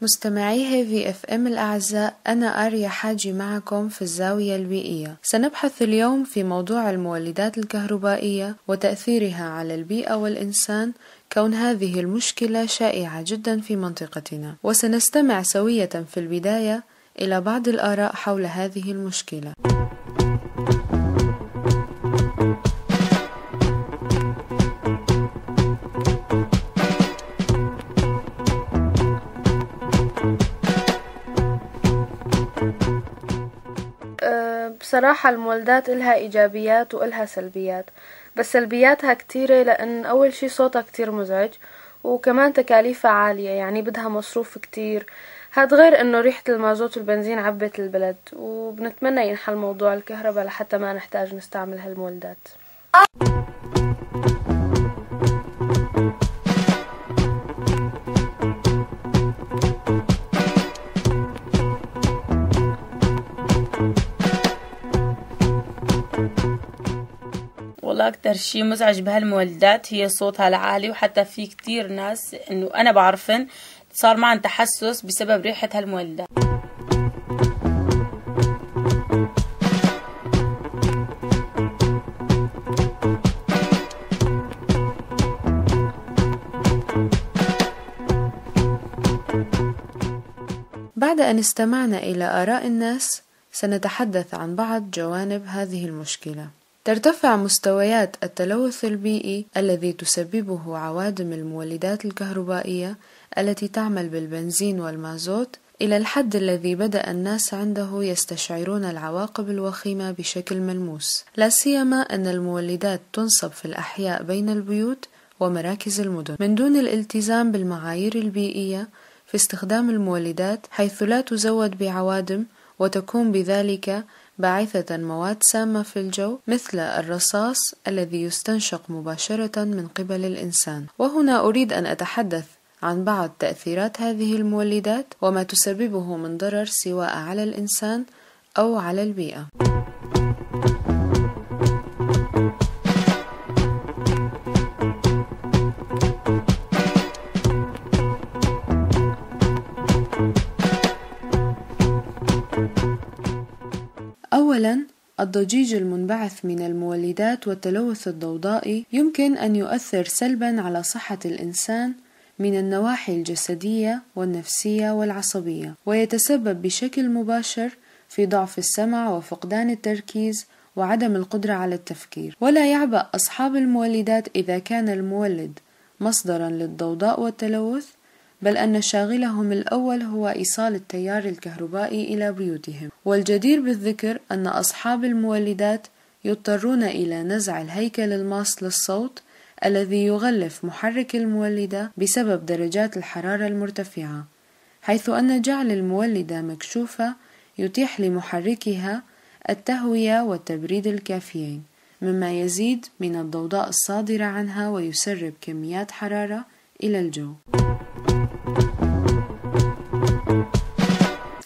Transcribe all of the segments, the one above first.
مستمعي هيفي اف ام الأعزاء، أنا آريا حاجي معكم في الزاوية البيئية. سنبحث اليوم في موضوع المولدات الكهربائية وتأثيرها على البيئة والإنسان، كون هذه المشكلة شائعة جدا في منطقتنا، وسنستمع سوية في البداية إلى بعض الآراء حول هذه المشكلة. بصراحة المولدات إلها إيجابيات وإلها سلبيات، بس سلبياتها كتيرة لأن أول شي صوتها كتير مزعج، وكمان تكاليفها عالية، يعني بدها مصروف كتير. هاد غير إنه ريحة المازوت والبنزين عبت البلد، وبنتمنى ينحل موضوع الكهرباء لحتى ما نحتاج نستعمل هالمولدات. والله أكتر شي مزعج بهالمولدات هي صوتها العالي، وحتى في كتير ناس إنه أنا بعرفن صار معن تحسس بسبب ريحة هالمولدات. بعد أن استمعنا إلى آراء الناس، سنتحدث عن بعض جوانب هذه المشكلة. ترتفع مستويات التلوث البيئي الذي تسببه عوادم المولدات الكهربائية التي تعمل بالبنزين والمازوت إلى الحد الذي بدأ الناس عنده يستشعرون العواقب الوخيمة بشكل ملموس، لا سيما أن المولدات تنصب في الأحياء بين البيوت ومراكز المدن من دون الالتزام بالمعايير البيئية في استخدام المولدات، حيث لا تزود بعوادم وتكون بذلك باعثة مواد سامة في الجو مثل الرصاص الذي يستنشق مباشرة من قبل الإنسان. وهنا أريد أن أتحدث عن بعض تأثيرات هذه المولدات وما تسببه من ضرر سواء على الإنسان أو على البيئة. أولاً، الضجيج المنبعث من المولدات والتلوث الضوضائي يمكن أن يؤثر سلباً على صحة الإنسان من النواحي الجسدية والنفسية والعصبية، ويتسبب بشكل مباشر في ضعف السمع وفقدان التركيز وعدم القدرة على التفكير. ولا يعبأ أصحاب المولدات إذا كان المولد مصدراً للضوضاء والتلوث، بل أن شاغلهم الأول هو إيصال التيار الكهربائي إلى بيوتهم. والجدير بالذكر أن أصحاب المولدات يضطرون إلى نزع الهيكل الماص للصوت الذي يغلف محرك المولدة بسبب درجات الحرارة المرتفعة، حيث أن جعل المولدة مكشوفة يتيح لمحركها التهوية والتبريد الكافيين، مما يزيد من الضوضاء الصادرة عنها ويسرب كميات حرارة إلى الجو.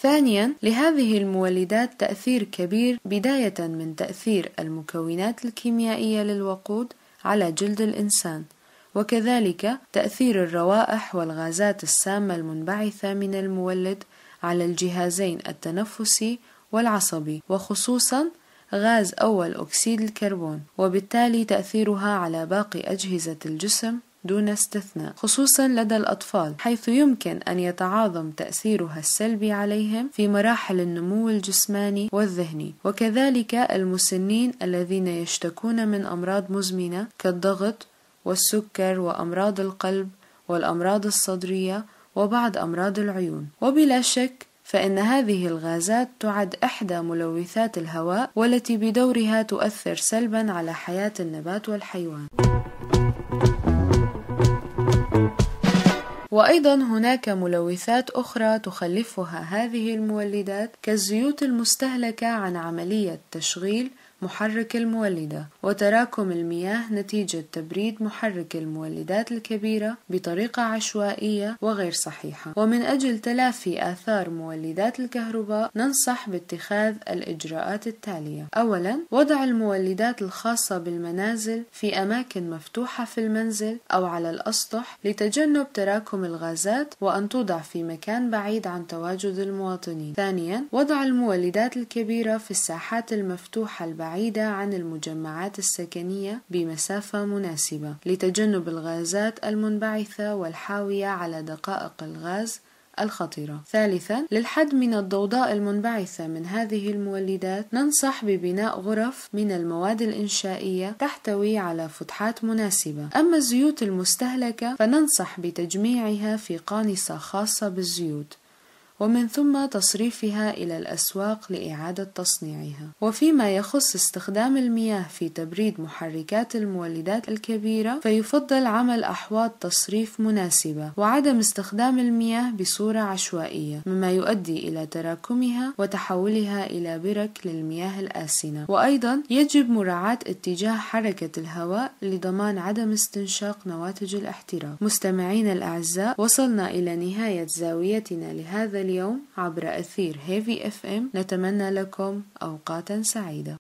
ثانياً، لهذه المولدات تأثير كبير، بداية من تأثير المكونات الكيميائية للوقود على جلد الإنسان، وكذلك تأثير الروائح والغازات السامة المنبعثة من المولد على الجهازين التنفسي والعصبي، وخصوصاً غاز أول أكسيد الكربون، وبالتالي تأثيرها على باقي أجهزة الجسم دون استثناء، خصوصا لدى الأطفال، حيث يمكن أن يتعاظم تأثيرها السلبي عليهم في مراحل النمو الجسماني والذهني، وكذلك المسنين الذين يشتكون من أمراض مزمنة كالضغط والسكر وأمراض القلب والأمراض الصدرية وبعض أمراض العيون. وبلا شك فإن هذه الغازات تعد إحدى ملوثات الهواء، والتي بدورها تؤثر سلبا على حياة النبات والحيوان. وأيضا هناك ملوثات أخرى تخلفها هذه المولدات كالزيوت المستهلكة عن عملية تشغيل محرك المولدة وتراكم المياه نتيجة تبريد محرك المولدات الكبيرة بطريقة عشوائية وغير صحيحة. ومن أجل تلافي آثار مولدات الكهرباء ننصح باتخاذ الإجراءات التالية. أولا، وضع المولدات الخاصة بالمنازل في أماكن مفتوحة في المنزل أو على الأسطح لتجنب تراكم الغازات، وأن توضع في مكان بعيد عن تواجد المواطنين. ثانيا، وضع المولدات الكبيرة في الساحات المفتوحة البعيدة عن المجمعات السكنية بمسافة مناسبة لتجنب الغازات المنبعثة والحاوية على دقائق الغاز الخطيرة. ثالثا، للحد من الضوضاء المنبعثة من هذه المولدات ننصح ببناء غرف من المواد الإنشائية تحتوي على فتحات مناسبة. أما الزيوت المستهلكة فننصح بتجميعها في قانصة خاصة بالزيوت، ومن ثم تصريفها إلى الأسواق لإعادة تصنيعها. وفيما يخص استخدام المياه في تبريد محركات المولدات الكبيرة فيفضل عمل أحواض تصريف مناسبة وعدم استخدام المياه بصورة عشوائية، مما يؤدي إلى تراكمها وتحولها إلى برك للمياه الآسنة. وأيضا يجب مراعاة اتجاه حركة الهواء لضمان عدم استنشاق نواتج الاحتراق. مستمعين الأعزاء، وصلنا إلى نهاية زاويتنا لهذا اليوم عبر أثير هيفي FM. نتمنى لكم أوقاتا سعيدة.